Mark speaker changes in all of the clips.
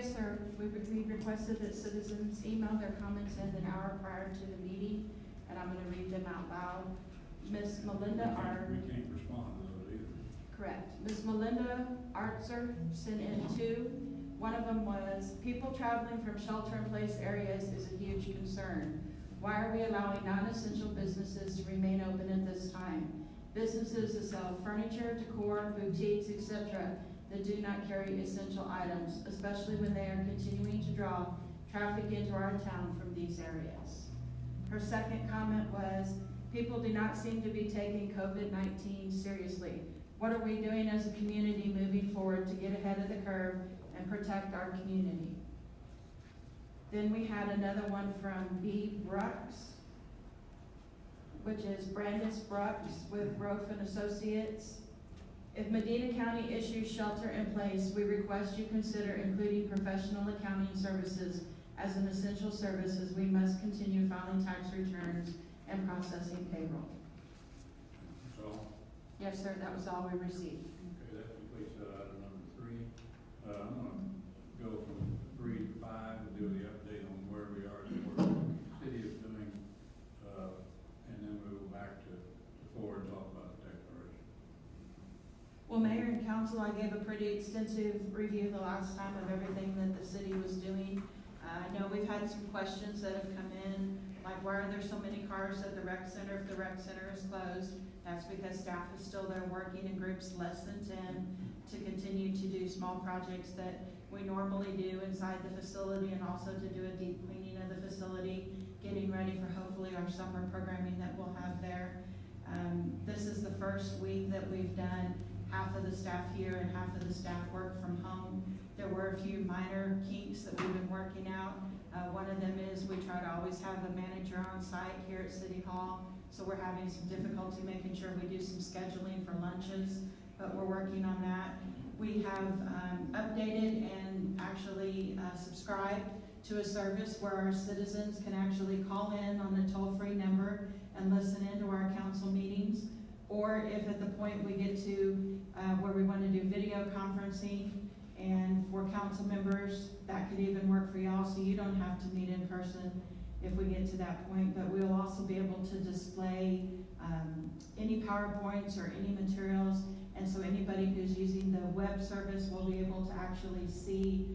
Speaker 1: Yes, sir. We requested that citizens email their comments in an hour prior to the meeting, and I'm gonna read them out loud. Miss Melinda
Speaker 2: We can't respond to those either.
Speaker 1: Correct. Ms. Melinda Artzer sent in two. One of them was, people traveling from shelter-in-place areas is a huge concern. Why are we allowing non-essential businesses to remain open at this time? Businesses that sell furniture, decor, boutiques, etc. that do not carry essential items, especially when they are continuing to draw traffic into our town from these areas. Her second comment was, people do not seem to be taking COVID-19 seriously. What are we doing as a community moving forward to get ahead of the curve and protect our community? Then we had another one from B. Brooks, which is Brandis Brooks with Rofe and Associates. If Medina County issues shelter in place, we request you consider including professional accounting services as an essential service, as we must continue filing tax returns and processing payroll.
Speaker 2: So,
Speaker 1: Yes, sir, that was all we received.
Speaker 2: okay, that completes item number 3. I'm gonna go from 3 to 5 and do the update on where we are and what the city is doing, and then we'll go back to 4 and talk about the declaration.
Speaker 1: Well, Mayor and Council, I gave a pretty extensive review the last time of everything that the city was doing. I know we've had some questions that have come in, like why are there so many cars at the rec center if the rec center is closed? That's because staff is still there working in groups less than 10 to continue to do small projects that we normally do inside the facility, and also to do a deep cleaning of the facility, getting ready for hopefully our summer programming that we'll have there. This is the first week that we've done half of the staff here and half of the staff work from home. There were a few minor kinks that we've been working out. One of them is we try to always have a manager on site here at City Hall, so we're having some difficulty making sure we do some scheduling for lunches, but we're working on that. We have updated and actually subscribed to a service where our citizens can actually call in on the toll-free number and listen into our council meetings, or if at the point we get to where we want to do video conferencing, and for council members, that could even work for y'all, so you don't have to meet in person if we get to that point. But we'll also be able to display any PowerPoints or any materials, and so anybody who's using the web service will be able to actually see,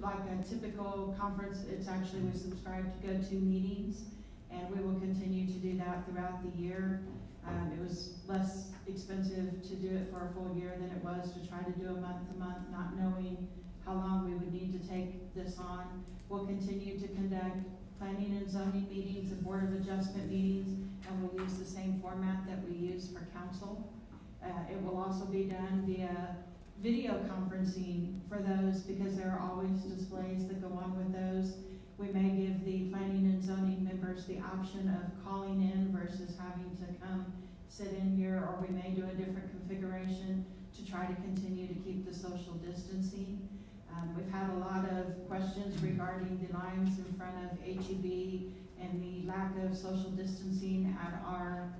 Speaker 1: like a typical conference, it's actually we subscribe to GoToMeetings, and we will continue to do that throughout the year. It was less expensive to do it for a full year than it was to try to do a month-to-month, not knowing how long we would need to take this on. We'll continue to conduct planning and zoning meetings and board of adjustment meetings, and we'll use the same format that we use for council. It will also be done via video conferencing for those, because there are always displays that go on with those. We may give the planning and zoning members the option of calling in versus having to come sit in here, or we may do a different configuration to try to continue to keep the social distancing. We've had a lot of questions regarding the lines in front of HEB and the lack of social distancing at our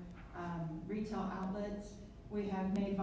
Speaker 1: retail outlets. We have made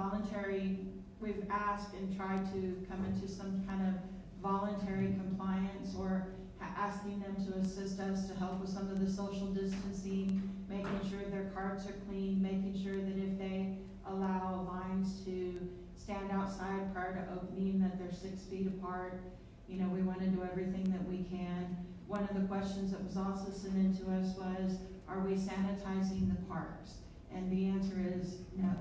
Speaker 1: we've asked and tried to come into some kind of voluntary compliance, or asking them to assist us to help with some of the social distancing, making sure their carts are clean, making sure that if they allow lines to stand outside prior to opening, that they're 6 feet apart. You know, we want to do everything that we can. One of the questions that was also sent in to us was, are we sanitizing the parks? And the answer is no.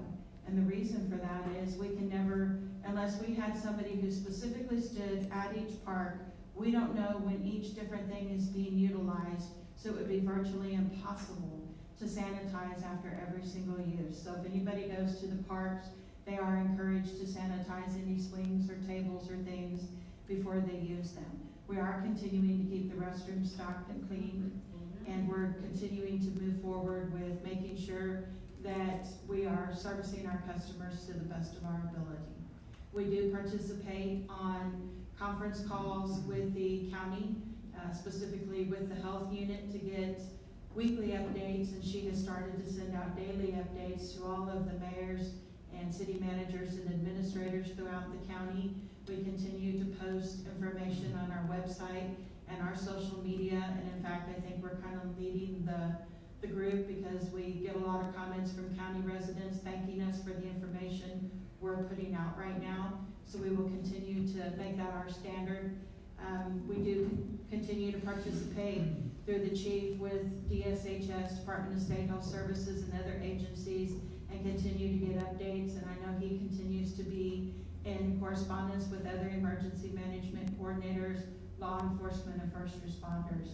Speaker 1: And the reason for that is we can never, unless we had somebody who specifically stood at each park, we don't know when each different thing is being utilized, so it would be virtually impossible to sanitize after every single use. So if anybody goes to the parks, they are encouraged to sanitize any swings or tables or things before they use them. We are continuing to keep the restrooms stocked and clean, and we're continuing to move forward with making sure that we are servicing our customers to the best of our ability. We do participate on conference calls with the county, specifically with the health unit, to get weekly updates, and she has started to send out daily updates to all of the mayors and city managers and administrators throughout the county We continue to post information on our website and our social media, and in fact, I think we're kind of leading the group because we get a lot of comments from county residents thanking us for the information we're putting out right now. So we will continue to make that our standard. We do continue to participate through the chief with DSHS, Department of State Health Services, and other agencies, and continue to get updates. And I know he continues to be in correspondence with other emergency management coordinators, law enforcement, and first responders.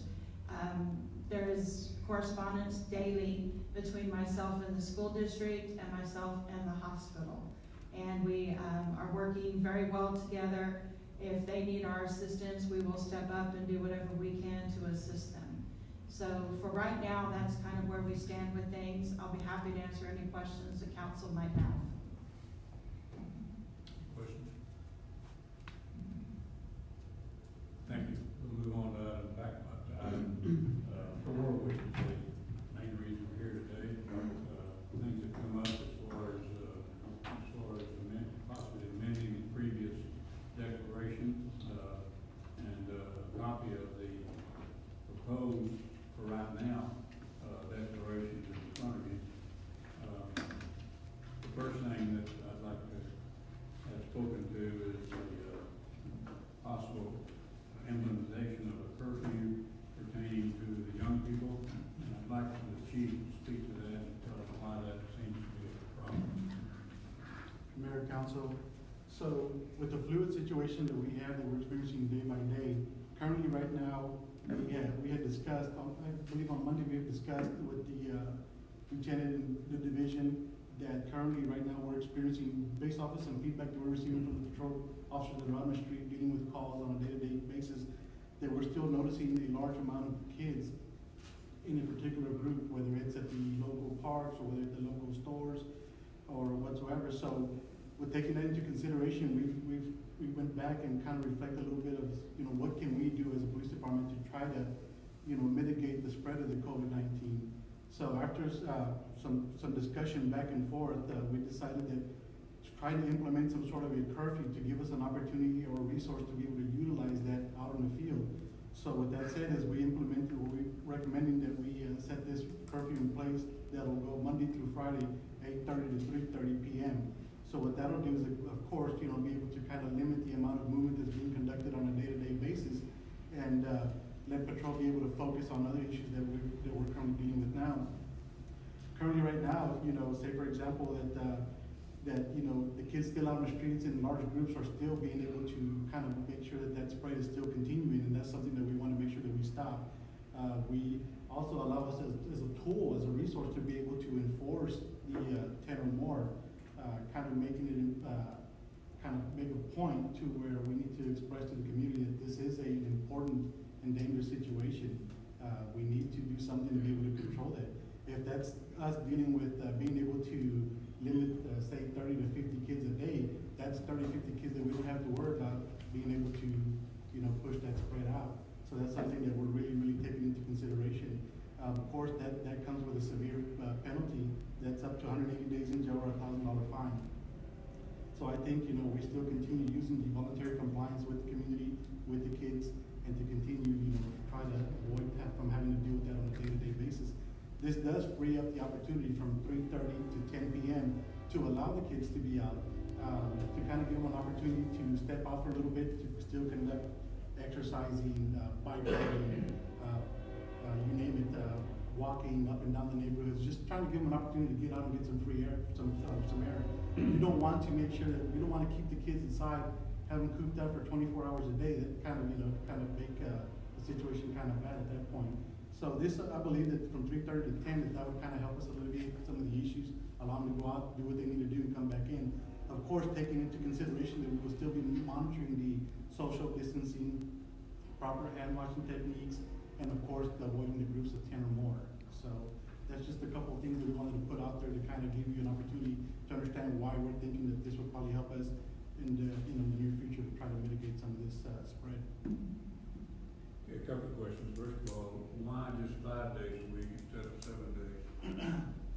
Speaker 1: There is correspondence daily between myself and the school district and myself and the hospital. And we are working very well together. If they need our assistance, we will step up and do whatever we can to assist them. So for right now, that's kind of where we stand with things. I'll be happy to answer any questions the council might have.
Speaker 2: Questions? Thank you. We'll move on to item 4, which is the main reason we're here today. Things that come up as far as possibly amending the previous declaration, and a copy of the proposed, for right now, declaration in front of you. The first thing that I'd like to have spoken to is the possible implementation of a curfew pertaining to the young people. And I'd like for the chief to speak to that and tell us why that seems to be a problem.
Speaker 3: Mayor, council, so with the fluid situation that we have that we're experiencing day by day, currently right now, we had discussed, I believe on Monday, we have discussed with the lieutenant in the division that currently right now we're experiencing, based off of some feedback that we're receiving from the patrol officers that are on the street dealing with calls on a day-to-day basis, that we're still noticing a large amount of kids in a particular group, whether it's at the local parks or whether it's the local stores or whatsoever. So with taking that into consideration, we went back and kind of reflected a little bit of, what can we do as a police department to try to, mitigate the spread of the COVID-19. So after some discussion back and forth, we decided that to try to implement some sort of a curfew to give us an opportunity or a resource to be able to utilize that out in the field. So with that said, as we implemented, we're recommending that we set this curfew in place that'll go Monday through Friday, 8:30 to 3:30 p.m. So what that'll do is, of course, be able to kind of limit the amount of movement that's being conducted on a day-to-day basis, and let patrol be able to focus on other issues that we're currently dealing with now. Currently, right now, say for example that the kids still out on the streets in large groups are still being able to kind of make sure that spread is still continuing, and that's something that we want to make sure that we stop. We also allow us as a tool, as a resource, to be able to enforce the 10 or more. Kind of making it, kind of make a point to where we need to express to the community that this is an important and dangerous situation. We need to do something to be able to control that. If that's us dealing with being able to limit, say, 30 to 50 kids a day, that's 30, 50 kids that we don't have to worry about being able to, push that spread out. So that's something that we're really, really taking into consideration. Of course, that comes with a severe penalty that's up to 180 days in jail or a $1,000 fine. So I think, we still continue using the voluntary compliance with the community, with the kids, and to continue, try to avoid from having to deal with that on a day-to-day basis. This does free up the opportunity from 3:30 to 10 p.m. to allow the kids to be out, to kind of give them an opportunity to step out for a little bit, to still conduct exercising, bike riding, you name it, walking up and down the neighborhoods, just trying to give them an opportunity to get out and get some free air, some air. You don't want to make sure that, you don't want to keep the kids inside, have them cooped up for 24 hours a day. That kind of, make the situation kind of bad at that point. So this, I believe that from 3:30 to 10, that would kind of help us alleviate some of the issues, allow them to go out, do what they need to do, and come back in. Of course, taking into consideration that we will still be monitoring the social distancing, proper hand washing techniques, and of course, avoiding the groups of 10 or more. So that's just a couple of things that we wanted to put out there to kind of give you an opportunity to understand why we're thinking that this will probably help us in the near future to try to mitigate some of this spread.
Speaker 2: Okay, a couple of questions. First of all, why just 5 days a week instead of 7 days?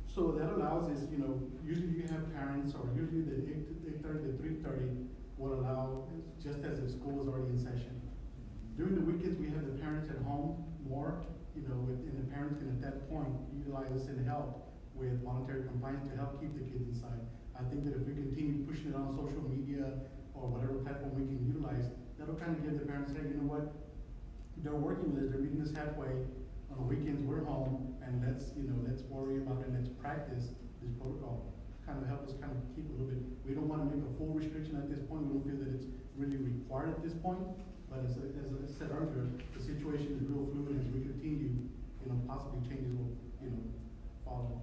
Speaker 3: So that allows is, usually you have parents, or usually the 8:30 to 3:30, will allow, just as the school is already in session. During the weekends, we have the parents at home more, you know, and the parents can at that point utilize us and help with voluntary compliance to help keep the kids inside. I think that if we continue pushing it on social media or whatever platform we can utilize, that'll kind of give the parents, hey, you know what? They're working with us, they're meeting us halfway. On the weekends, we're home, and let's worry about it, and let's practice this protocol. Kind of help us kind of keep a little bit, we don't wanna make a full restriction at this point, we don't feel that it's really required at this point. But as I said earlier, the situation is real fluid, as we continue, you know, possibly changes will, you know, follow.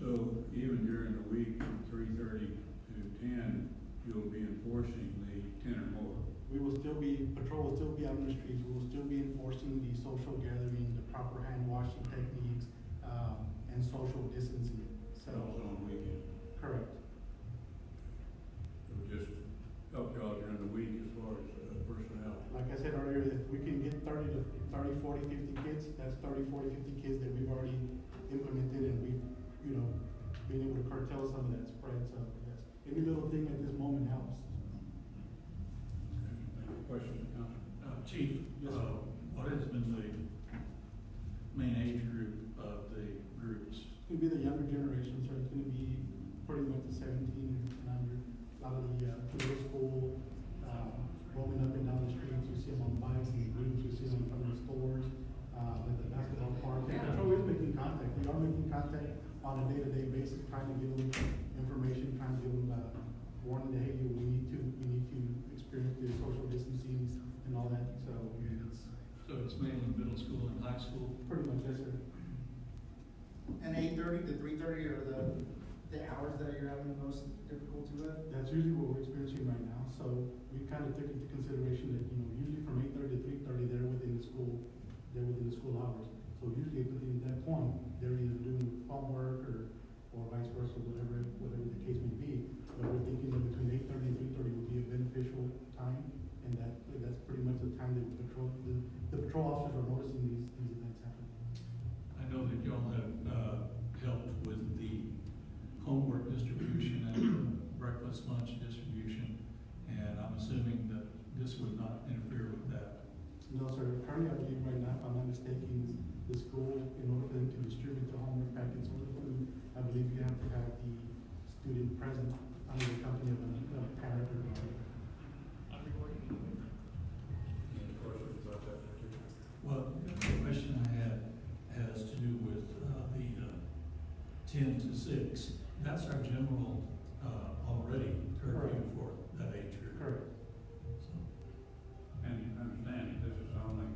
Speaker 2: So even during the week from 3:30 to 10, you'll be enforcing the 10 or more?
Speaker 3: We will still be, patrol will still be out in the streets, we will still be enforcing the social gathering, the proper hand washing techniques, and social distancing, so.
Speaker 2: Also on weekends?
Speaker 3: Correct.
Speaker 2: It would just help y'all during the week as far as personnel.
Speaker 3: Like I said earlier, if we can get 30, 40, 50 kids, that's 30, 40, 50 kids that we've already implemented, and we've, you know, been able to curtail some of that spread, so yes. Any little thing at this moment helps.
Speaker 2: Questions, Councilman?
Speaker 4: Chief,
Speaker 3: Yes, sir.
Speaker 4: what has been the main age group of the groups?
Speaker 3: It's gonna be the younger generation, so it's gonna be pretty much the 17 and under. A lot of the middle school, roaming up and down the streets, you see them on bikes and groups, you see them in front of the stores, at the basketball park. And Patrol is making contact, we are making contact on a day-to-day basis, trying to give them information, trying to give them, warning that, hey, we need to experience the social distancing and all that, so it's
Speaker 4: So it's mainly middle school and high school?
Speaker 3: pretty much, yes, sir.
Speaker 5: And 8:30 to 3:30 are the hours that you're having the most difficulty with?
Speaker 3: That's usually what we're experiencing right now, so we kind of took into consideration that, you know, usually from 8:30 to 3:30, they're within the school hours. So usually within that point, they're either doing homework or vice versa, whatever the case may be. But we're thinking that between 8:30 and 3:30 would be a beneficial time, and that's pretty much the time that the patrol officers are noticing these events happening.
Speaker 4: I know that y'all have, helped with the homework distribution and the breakfast, lunch distribution, and I'm assuming that this would not interfere with that.
Speaker 3: No, sir, currently I believe right now, if I'm not mistaken, the school, in order for them to distribute the homework packets or the food, I believe you have to have the student present under the company of a parent or guardian.
Speaker 2: Any questions about that particular?
Speaker 4: Well, the question I had has to do with, the 10 to 6. That's our general, already curfew
Speaker 3: Correct.
Speaker 4: for that age group.
Speaker 3: Correct.
Speaker 4: So,
Speaker 2: And understanding this is only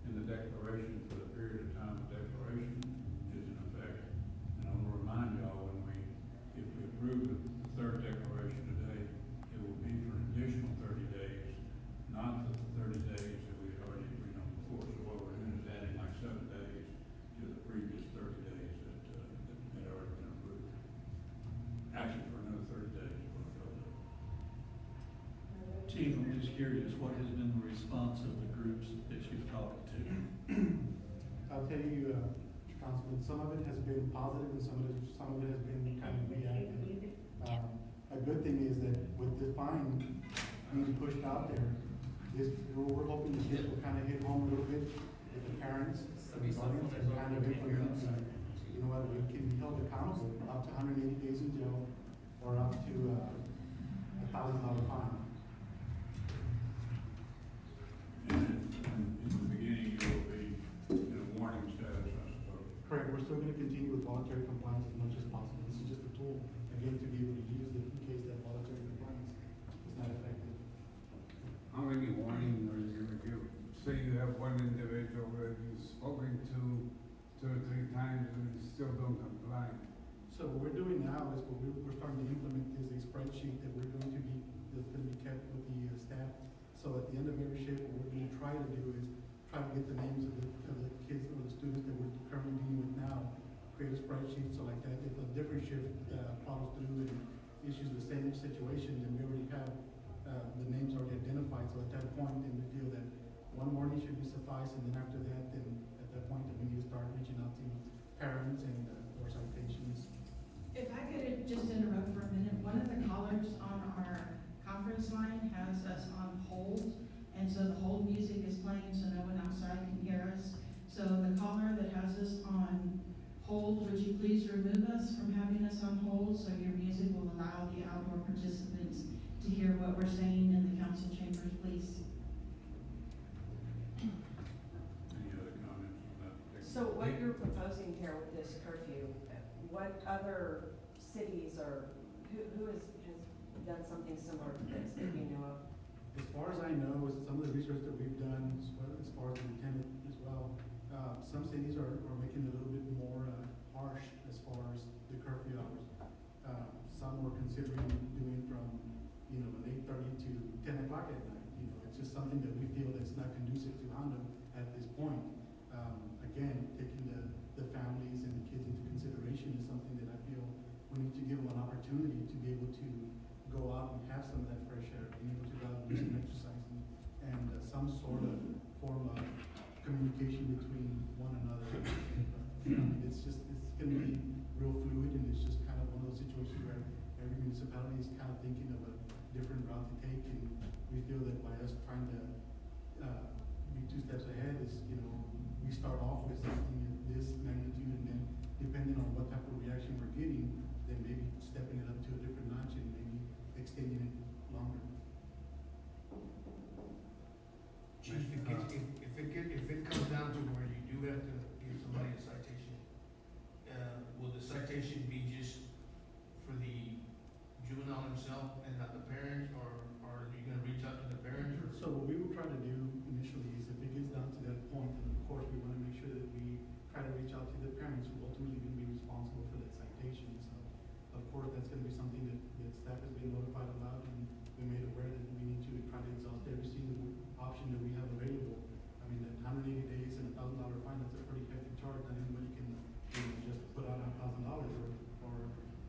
Speaker 2: in the declaration for the period of time the declaration is in effect. And I will remind y'all, if we approve the third declaration today, it will be for an additional 30 days, not the 30 days that we had already agreed on before. So what we're doing is adding like 7 days to the previous 30 days that had already been approved. Actually, for another 30 days. is what it goes.
Speaker 4: Chief, I'm just curious, what has been the response of the groups that you've talked to?
Speaker 3: I'll tell you, Councilman, some of it has been positive and some of it has been kind of reactive. A good thing is that with the fine being pushed out there, we're hoping the kids will kind of hit home a little bit with the parents, the guardians, and kind of implement, you know what, we can be held accountable up to 180 days in jail or up to $1,000 fine.
Speaker 2: And in the beginning, you will be in a warning status, I suppose.
Speaker 3: Correct, we're still gonna continue with voluntary compliance as much as possible. This is just a tool, again, to be able to use it in case that voluntary compliance is not effective.
Speaker 6: How many warning are you gonna give? Say you have one individual that you've spoken to 2 or 3 times and he still don't comply.
Speaker 3: So what we're doing now is we're starting to implement is a spreadsheet that's gonna be kept with the staff. So at the end of every shift, what we're gonna try to do is try to get the names of the kids or the students that we're currently dealing with now, create a spreadsheet, so like that, if a different shift, follows through and issues the same situation, then we already have, the names already identified, so at that point, then we feel that one warning should be suffice, and then after that, then at that point, then we need to start reaching out to parents and, or citations.
Speaker 1: If I could just interrupt for a minute, one of the callers on our conference line has us on hold, and so the hold music is playing so no one outside can hear us. So the caller that has us on hold, would you please remove us from having us on hold so your music will allow the outdoor participants to hear what we're saying in the council chambers, please?
Speaker 2: Any other comments on that?
Speaker 7: So what you're proposing here with this curfew, what other cities or who has done something similar to this that you know of?
Speaker 3: As far as I know, some of the research that we've done, as far as the lieutenant as well, some cities are making it a little bit more harsh as far as the curfew hours. Some were considering doing from, 8:30 to 10 o'clock at night. It's just something that we feel that's not conducive to Hondo at this point. Again, taking the families and the kids into consideration is something that I feel we need to give them an opportunity to be able to go out and have some of that fresh air, being able to go out and do some exercising, and some sort of form of communication between one another. It's gonna be real fluid, and it's just kind of one of those situations where every municipality is kind of thinking of a different route to take, and we feel that by us trying to be 2 steps ahead is, we start off with something of this magnitude, and then depending on what type of reaction we're getting, then maybe stepping it up to a different notch and maybe extending it longer.
Speaker 8: Chief, if it comes down to where you do have to give somebody a citation, will the citation be just for the juvenile himself and not the parents, or are you gonna reach out to the parents, or?
Speaker 3: So what we will try to do initially is if it gets down to that point, and of course, we wanna make sure that we try to reach out to the parents who ultimately gonna be responsible for that citation. So, of course, that's gonna be something that staff has been notified about, and we made aware that we need to try to exhaust every single option that we have available. I mean, that 180 days and $1,000 fine, that's a pretty hefty charge. Not anybody can, just put out $1,000 or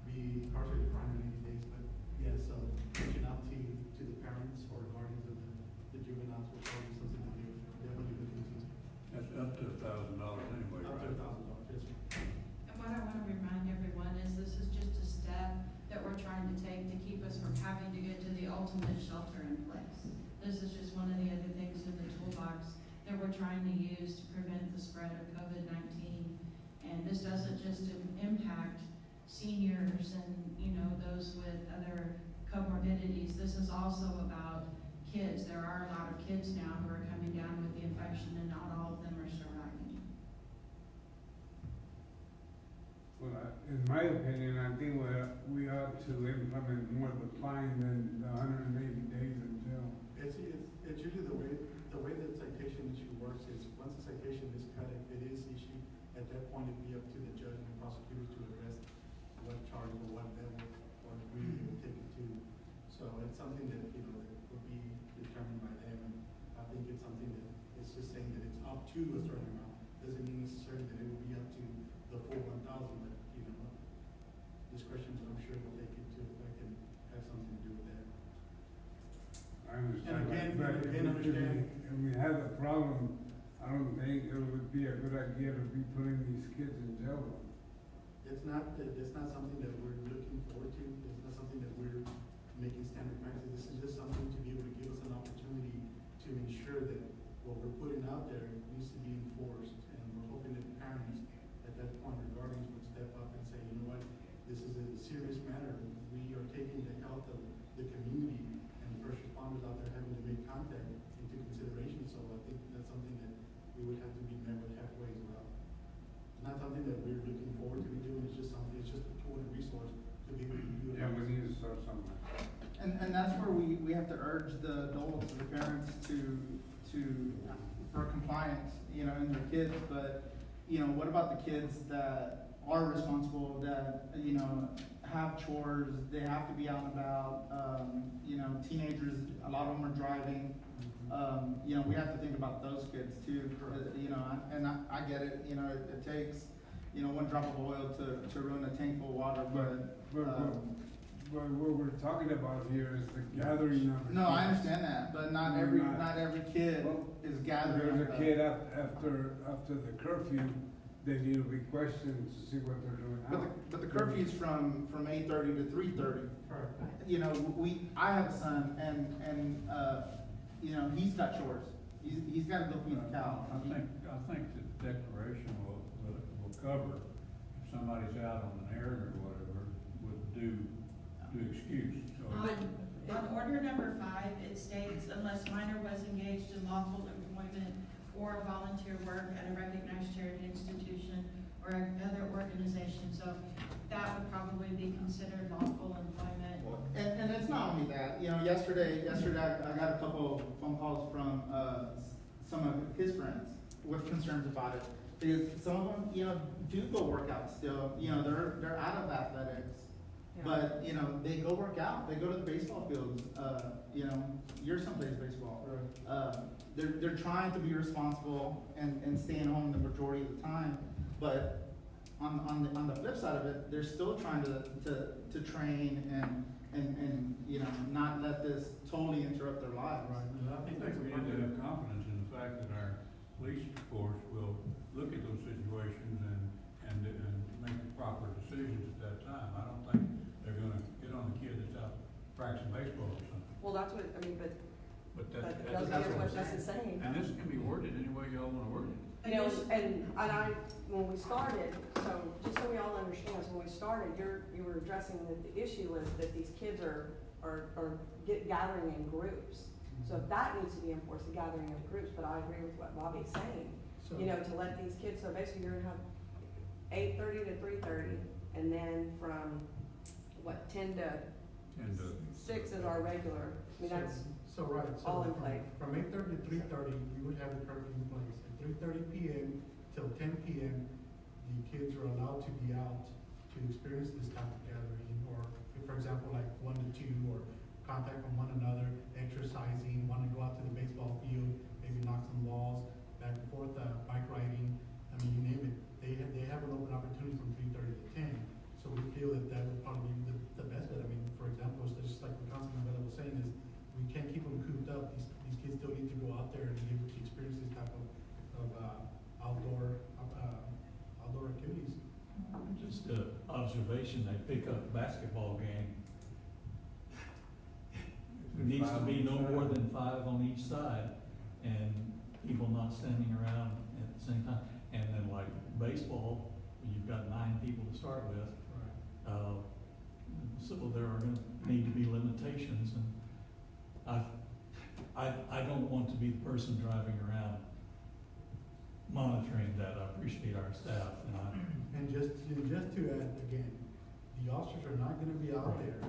Speaker 3: be incarcerated for 180 days. But yeah, so reaching out to the parents or guardians of the juveniles will probably be something that we would definitely look into.
Speaker 2: That's up to $1,000 anyway,
Speaker 3: Up to
Speaker 2: right?
Speaker 3: $1,000, yes, sir.
Speaker 1: And what I want to remind everyone is this is just a step that we're trying to take to keep us from having to get to the ultimate shelter in place. This is just one of the other things in the toolbox that we're trying to use to prevent the spread of COVID-19. And this doesn't just impact seniors and, those with other comorbidities. This is also about kids. There are a lot of kids now who are coming down with the infection, and not all of them are surviving.
Speaker 6: Well, in my opinion, I think we ought to implement more of the fine than the 180 days in jail.
Speaker 3: It's usually the way that citation issue works is once the citation is cut, if it is issued, at that point it'd be up to the judge and the prosecutors to address what charge or what level or degree they would take it to. So it's something that, that would be determined by them, and I think it's something that it's just saying that it's up to a certain amount. Doesn't mean necessarily that it would be up to the full 1,000, but, discretion, I'm sure will take it to effect and have something to do with that.
Speaker 6: I understand.
Speaker 3: And again,
Speaker 6: but
Speaker 3: understand.
Speaker 6: if we have a problem, I don't think it would be a good idea to be putting these kids in jail.
Speaker 3: It's not something that we're looking forward to. It's not something that we're making standard practice. This is just something to be able to give us an opportunity to ensure that what we're putting out there needs to be enforced. And we're hoping that parents at that point, or guardians, would step up and say, you know what, this is a serious matter. We are taking the health of the community and the first responders out there having to make contact into consideration. So I think that's something that we would have to be met with halfway as well. It's not something that we're looking forward to be doing. It's just a tool and resource to be able to do it.
Speaker 6: Yeah, we need to start somewhere.
Speaker 5: And that's where we have to urge the adults, the parents for compliance, in their kids, but, what about the kids that are responsible, that, have chores, they have to be out and about, teenagers, a lot of them are driving. We have to think about those kids too, and I get it, it takes, one drop of oil to ruin a tank full of water,
Speaker 6: But what we're talking about here is the gathering of.
Speaker 5: no, I understand that, but not every kid
Speaker 6: Well,
Speaker 5: is gathering.
Speaker 6: There's a kid after the curfew, they need to be questioned to see what they're doing now.
Speaker 5: But the curfew's from 8:30 to 3:30. You know, I have a son and, you know, he's got chores. He's gotta go feed a cow.
Speaker 2: I think the declaration will cover if somebody's out on an errand or whatever, would do excuse, so.
Speaker 1: On order number 5, it states unless minor was engaged in lawful employment or volunteer work at a recognized charity institution or another organization, so that would probably be considered lawful employment.
Speaker 5: And it's not only that, you know, yesterday I got a couple of phone calls from, some of his friends with concerns about it. Because some of them, you know, do go work out still, you know, they're out of athletics.
Speaker 7: Yeah.
Speaker 5: But, you know, they go work out, they go to the baseball fields, you know, you're someplace baseball. They're trying to be responsible and staying home the majority of the time, but on the flip side of it, they're still trying to train and, you know, not let this totally interrupt their lives.
Speaker 3: Right, and I think
Speaker 2: I
Speaker 3: that's
Speaker 2: think we
Speaker 3: a
Speaker 2: need to have confidence in the fact that our police force will look at those situations and make the proper decisions at that time. I don't think they're gonna get on the kid that's out practicing baseball or something.
Speaker 7: Well, that's what, I mean, but
Speaker 2: But
Speaker 7: those
Speaker 5: that's
Speaker 7: are
Speaker 5: what
Speaker 7: what
Speaker 5: I'm
Speaker 7: this is saying.
Speaker 2: and this can be worded any way y'all wanna word it.
Speaker 7: You know, and when we started, so just so we all understand, so when we started, you were addressing that the issue was that these kids are gathering in groups. So that needs to be enforced, the gathering of groups, but I agree with what Bobby's saying.
Speaker 3: So-
Speaker 7: You know, to let these kids, so basically you're gonna have 8:30 to 3:30, and then from, 10 to
Speaker 2: And,
Speaker 7: 6 is our regular, I mean, that's,
Speaker 3: So, right, so.
Speaker 7: all in
Speaker 3: from-
Speaker 7: play.
Speaker 3: From 8:30 to 3:30, you would have the curfew in place. At 3:30 PM till 10 PM, the kids are allowed to be out to experience this type of gathering, or, if, for example, like 1 to 2, or contact from one another, exercising, wanna go out to the baseball field, maybe knock some balls, back and forth, bike riding, I mean, you name it. They have an open opportunity from 3:30 to 10, so we feel that would probably be the best bet. I mean, for example, it's just like what Councilman Vela was saying, is we can't keep them cooped up. These kids still need to go out there and be able to experience this type of outdoor activities.
Speaker 4: Just a observation, they pick up a basketball game. It needs to be no more than 5 on each side, and people not standing around at the same time. And then like baseball, you've got 9 people to start with. So there are gonna need to be limitations, and I don't want to be the person driving around monitoring that. I appreciate our staff,
Speaker 3: And just to add again, the officers are not gonna be out there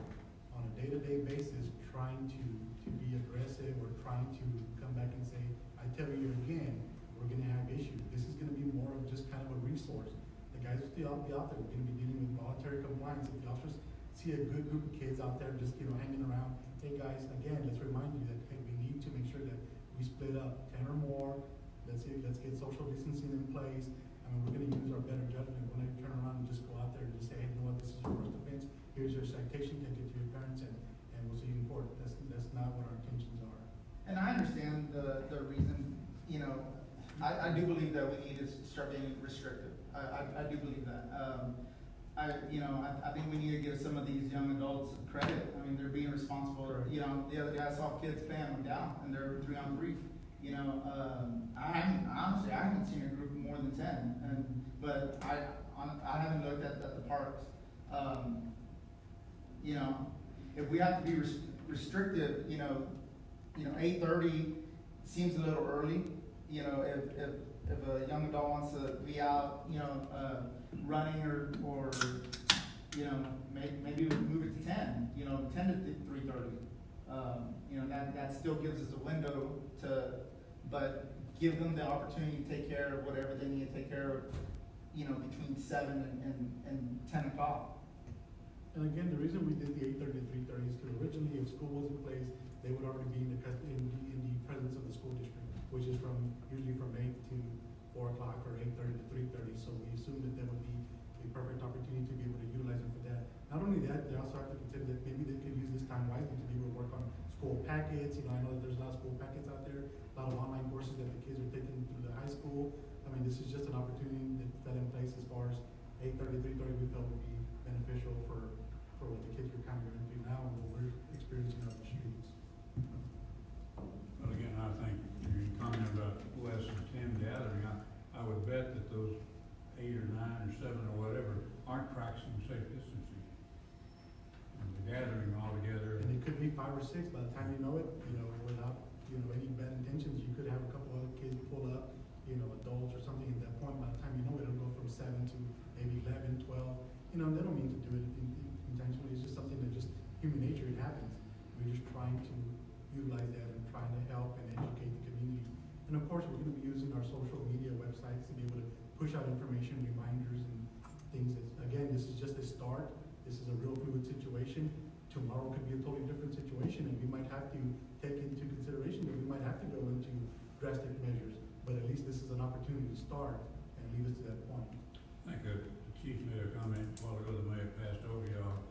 Speaker 3: on a day-to-day basis trying to be aggressive or trying to come back and say, I tell you again, we're gonna have issues. This is gonna be more of just kind of a resource. The guys will still be out there, we're gonna be dealing with voluntary compliance. If the officers see a good group of kids out there just, hanging around, hey guys, again, let's remind you that, hey, we need to make sure that we split up 10 or more. Let's get social distancing in place. I mean, we're gonna use our better judgment when I turn around and just go out there and just say, hey, you know what, this is your first offense, here's your citation, take it to your parents, and we'll see you in court. That's not what our intentions are.
Speaker 5: And I understand the reason, you know, I do believe that we need to start being restrictive. I do believe that. I think we need to give some of these young adults credit. I mean, they're being responsible.
Speaker 3: Correct.
Speaker 5: You know, the other day I saw kids playing them down, and they're 3-on-3. You know, I haven't seen a group of more than 10, but I haven't looked at the parks. You know, if we have to be restrictive, 8:30 seems a little early. You know, if a young adult wants to be out, running or maybe we move it to 10, 10 to 3:30. That still gives us a window but give them the opportunity to take care of whatever they need to take care of, between 7 and 10 o'clock.
Speaker 3: And again, the reason we did the 8:30 to 3:30 is because originally, if school was in place, they would already be in the presence of the school district, which is usually from 8 to 4 o'clock or 8:30 to 3:30. So we assumed that would be a perfect opportunity to be able to utilize them for that. Not only that, they also have to consider that maybe they could use this time wisely to be able to work on school packets. I know that there's a lot of school packets out there, a lot of online courses that the kids are taking through the high school. I mean, this is just an opportunity that fell in place as far as 8:30, 3:30, we felt would be beneficial for what the kids are kind of going through now and what we're experiencing on the streets.
Speaker 2: But again, I think your comment about less than 10 gathering, I would bet that those 8 or 9 or 7 or whatever aren't practicing safe distancing. And the gathering all together.
Speaker 3: And it could be 5 or 6 by the time you know it, without, any bad intentions, you could have a couple other kids pull up, adults or something at that point. By the time you know it, it'll go from 7 to maybe 11, 12. They don't mean to do it intentionally. It's just something that just human nature, it happens. We're just trying to utilize that and trying to help and educate the community. And of course, we're gonna be using our social media websites to be able to push out information, reminders and things that, again, this is just a start. This is a real fluid situation. Tomorrow could be a totally different situation, and we might have to take into consideration that we might have to go into drastic measures. But at least this is an opportunity to start and lead us to that point.
Speaker 2: I think the chief made a comment a while ago that may have passed over y'all.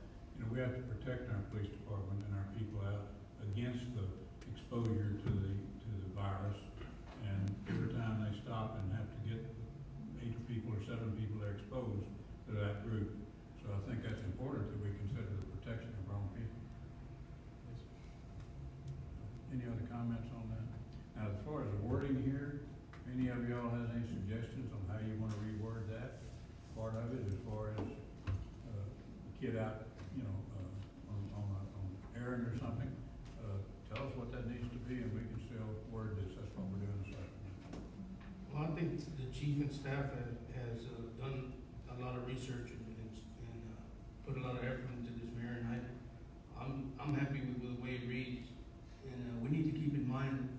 Speaker 2: We have to protect our police department and our people out against the exposure to the virus. And every time they stop and have to get 8 people or 7 people, they're exposed to that group. So I think that's important that we consider the protection of our own people. Any other comments on that? Now, as far as the wording here, any of y'all has any suggestions on how you want to reword that part of it, as far as the kid out, on an errand or something? Tell us what that needs to be, and we can still word this. That's what we're doing this afternoon.
Speaker 8: Well, I think the chief and staff has done a lot of research and put a lot of effort into this, Mayor, and I'm happy with the way it reads. And we need to keep in mind,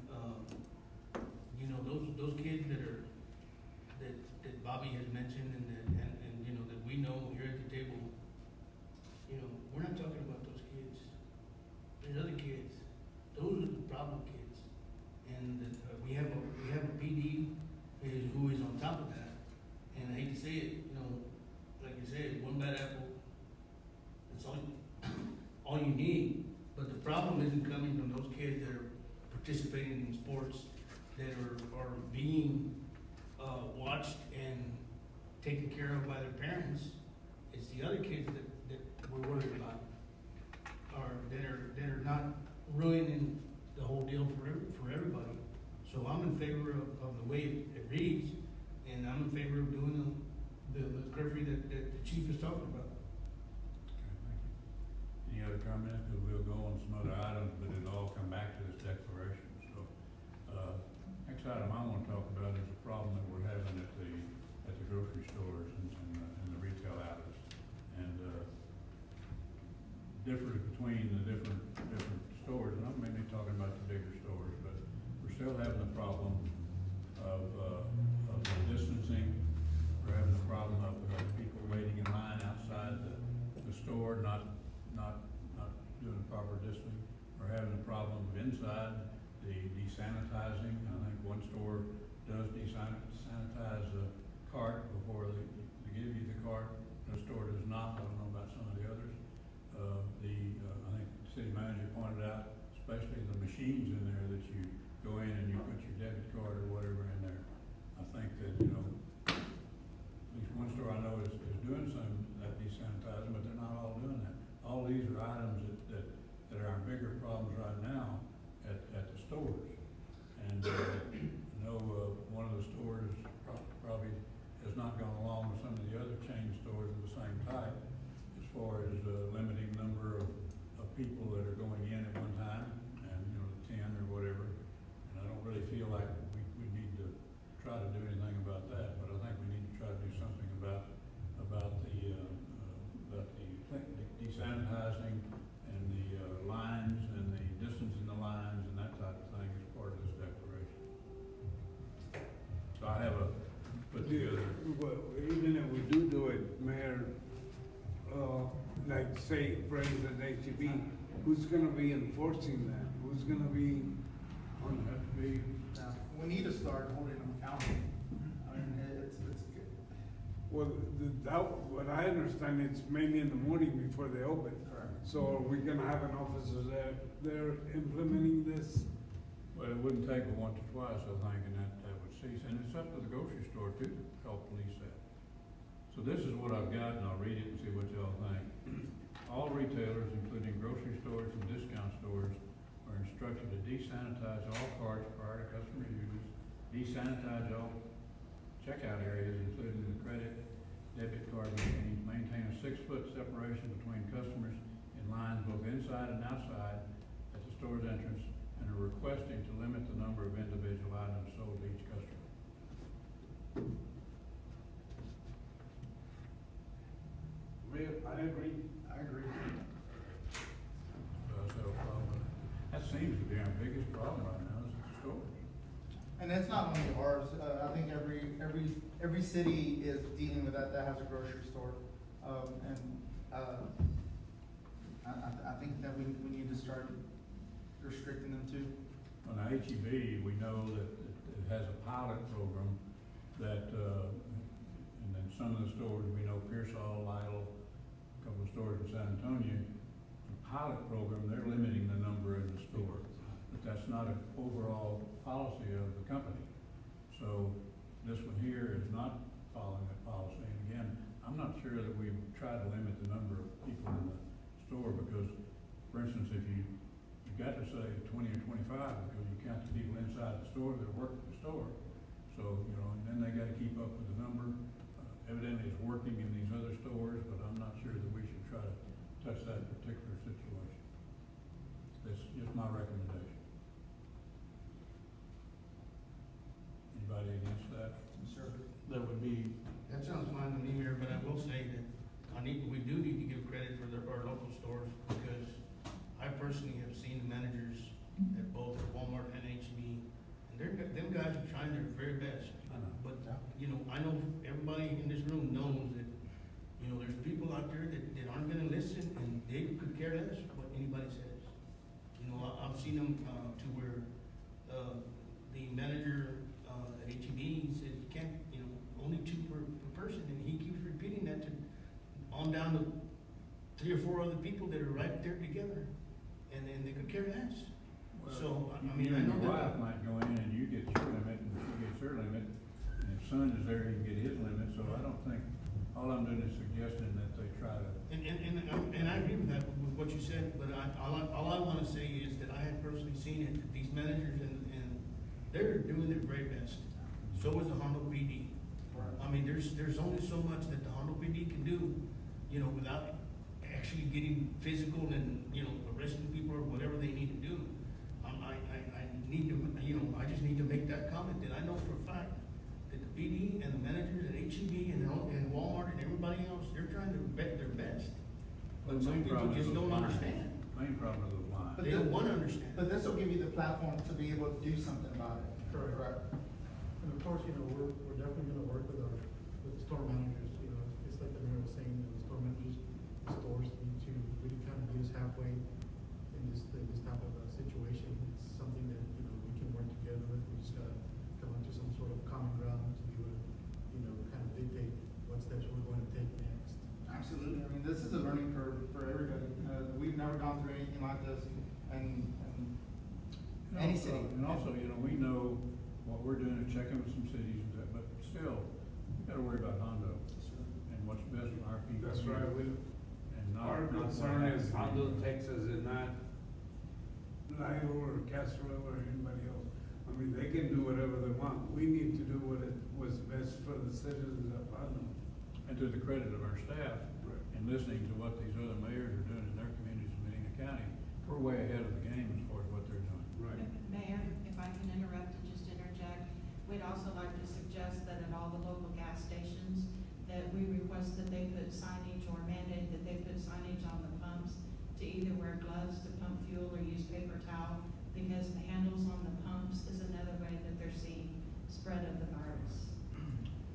Speaker 8: those kids that Bobby has mentioned and that we know here at the table, we're not talking about those kids. There's other kids. Those are the problem kids. And we have a PD who is on top of that. And I hate to say it, like I said, one bad apple, that's all you need. But the problem isn't coming from those kids that are participating in sports, that are being watched and taken care of by their parents. It's the other kids that we're worried about, or that are not ruining the whole deal for everybody. So I'm in favor of the way it reads, and I'm in favor of doing the curfew that the chief is talking about.
Speaker 2: Any other comments? Because we'll go on some other items, but it'll all come back to this declaration. So, next item I want to talk about is a problem that we're having at the grocery stores and the retail outlets, and differs between the different stores. And I'm mainly talking about the bigger stores, but we're still having the problem of distancing. We're having the problem of people waiting in line outside the store, not doing proper distancing. We're having a problem of inside, the desanitizing. I think one store does desanitize the cart before they give you the cart. No store does not. I don't know about some of the others. I think the city manager pointed out, especially the machines in there that you go in and you put your debit card or whatever in there. I think that, at least one store I know is doing some of that desanitizing, but they're not all doing that. All these are items that are our bigger problems right now at the stores. And I know one of the stores probably has not gone along with some of the other chain stores of the same type as far as limiting number of people that are going in at one time, and 10 or whatever. And I don't really feel like we need to try to do anything about that, but I think we need to try to do something about the desanitizing and the lines and the distance in the lines and that type of thing as part of this declaration. So I have put together.
Speaker 6: Well, even if we do it, Mayor, like say, for instance, HEB, who's gonna be enforcing that? Who's gonna be
Speaker 2: One have to be.
Speaker 5: We need to start holding them accountable. I mean, it's good.
Speaker 6: well, what I understand, it's mainly in the morning before they open.
Speaker 5: Correct.
Speaker 6: So are we gonna have an officer they're implementing this?
Speaker 2: Well, it wouldn't take but once or twice, I think, and that would cease, and it's up to the grocery store to help police that. So this is what I've got, and I'll read it and see what y'all think. All retailers, including grocery stores and discount stores, are instructed to desanitize all carts prior to customer use, desanitize all checkout areas, including the credit, debit card machines, maintain a 6-foot separation between customers in lines both inside and outside at the store's entrance, and are requesting to limit the number of individual items sold to each customer.
Speaker 6: I agree.
Speaker 5: I agree.
Speaker 2: So I said, well, that seems to be our biggest problem right now, is the stores.
Speaker 5: And it's not only ours, I think every city is dealing with that has a grocery store. I think that we need to start restricting them too.
Speaker 2: On the HEB, we know that it has a pilot program that, and then some of the stores, we know Pearsall, Lytle, a couple of stores in San Antonio, the pilot program, they're limiting the number in the store. But that's not an overall policy of the company. So this one here is not following that policy. And again, I'm not sure that we've tried to limit the number of people in the store because, for instance, if you've got to say 20 or 25 because you count the people inside the store that work at the store. So, you know, and then they gotta keep up with the number. Evidently it's working in these other stores, but I'm not sure that we should try to touch that particular situation. That's just my recommendation. Anybody against that?
Speaker 5: Sure.
Speaker 3: That would be,
Speaker 8: That sounds fine to me, Mayor, but I will say that we do need to give credit for our local stores, because I personally have seen the managers at both Walmart and HEB, and them guys are trying their very best.
Speaker 2: I know.
Speaker 8: But, you know, I know everybody in this room knows that, you know, there's people out there that aren't gonna listen, and they could care less what anybody says. You know, I've seen them, to where, the manager, at HEB said, you can't, you know, only 2 per person, and he keeps repeating that to, on down to 3 or 4 other people that are right there together, and they could care less. So, I mean, I know
Speaker 2: Your
Speaker 8: that.
Speaker 2: wife might go in and you get your limit, and she gets her limit, and if son is there, he can get his limit, so I don't think, all I'm doing is suggesting that they try to.
Speaker 8: And I agree with that, with what you said, but all I wanna say is that I have personally seen it, that these managers and they're doing their very best. So is the Hondo PD. I mean, there's only so much that the Hondo PD can do, you know, without actually getting physical and, you know, arresting people or whatever they need to do. I need to, you know, I just need to make that comment, that I know for a fact that the PD and the managers at HEB and Walmart and everybody else, they're trying to bet their best. But some people just don't understand.
Speaker 2: Main problem is those lines.
Speaker 8: They don't wanna understand.
Speaker 5: But this will give you the platform to be able to do something about it.
Speaker 3: Correct. And of course, you know, we're definitely gonna work with the store managers, you know, it's like the mayor was saying, the store managers, the stores need to really kind of meet us halfway in this type of situation. It's something that, you know, we can work together with, we just gotta come into some sort of common ground to be able to, you know, kind of dictate what steps we're going to take next.
Speaker 5: Absolutely. I mean, this is a learning curve for everybody. We've never gone through anything like this, and any city.
Speaker 2: And also, you know, we know what we're doing, is checking with some cities and that, but still, we gotta worry about Hondo and what's best for our people.
Speaker 6: That's right,
Speaker 2: And not.
Speaker 6: our
Speaker 2: not what
Speaker 6: concern is
Speaker 2: happens.
Speaker 6: Hondo, Texas, and not Lytle or Castro or anybody else. I mean, they can do whatever they want. We need to do what's best for the citizens of Hondo.
Speaker 2: And to the credit of our staff,
Speaker 6: Right.
Speaker 2: and listening to what these other mayors are doing in their communities in Medina County, we're way ahead of the game as far as what they're doing.
Speaker 6: Right.
Speaker 1: Mayor, if I can interrupt and just interject, we'd also like to suggest that at all the local gas stations, that we request that they put signage or mandate that they put signage on the pumps to either wear gloves to pump fuel or use paper towel, because the handles on the pumps is another way that they're seeing spread of the virus.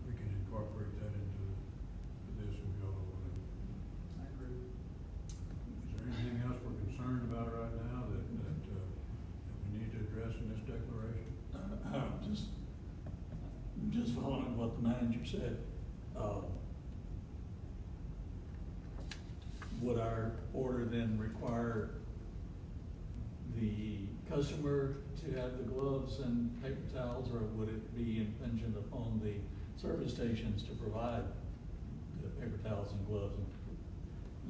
Speaker 2: We can incorporate that into this and go over it.
Speaker 5: I agree.
Speaker 2: Is there anything else we're concerned about right now that we need to address in this declaration?
Speaker 9: Just following what the manager said, would our order then require the customer to have the gloves and paper towels, or would it be impingent upon the service stations to provide the paper towels and gloves?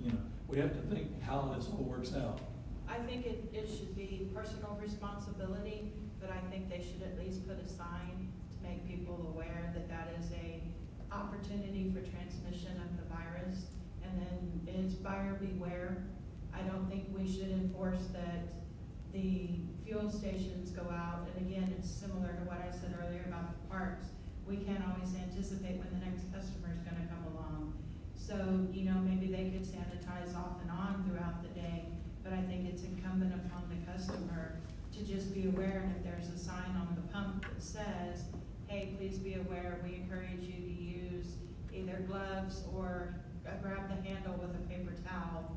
Speaker 9: You know, we have to think how this all works out.
Speaker 1: I think it should be personal responsibility, but I think they should at least put a sign to make people aware that that is a opportunity for transmission of the virus. And then it's buyer beware. I don't think we should enforce that the fuel stations go out. And again, it's similar to what I said earlier about the parks. We can't always anticipate when the next customer is gonna come along. So, you know, maybe they could sanitize off and on throughout the day, but I think it's incumbent upon the customer to just be aware, and if there's a sign on the pump that says, hey, please be aware, we encourage you to use either gloves or grab the handle with a paper towel,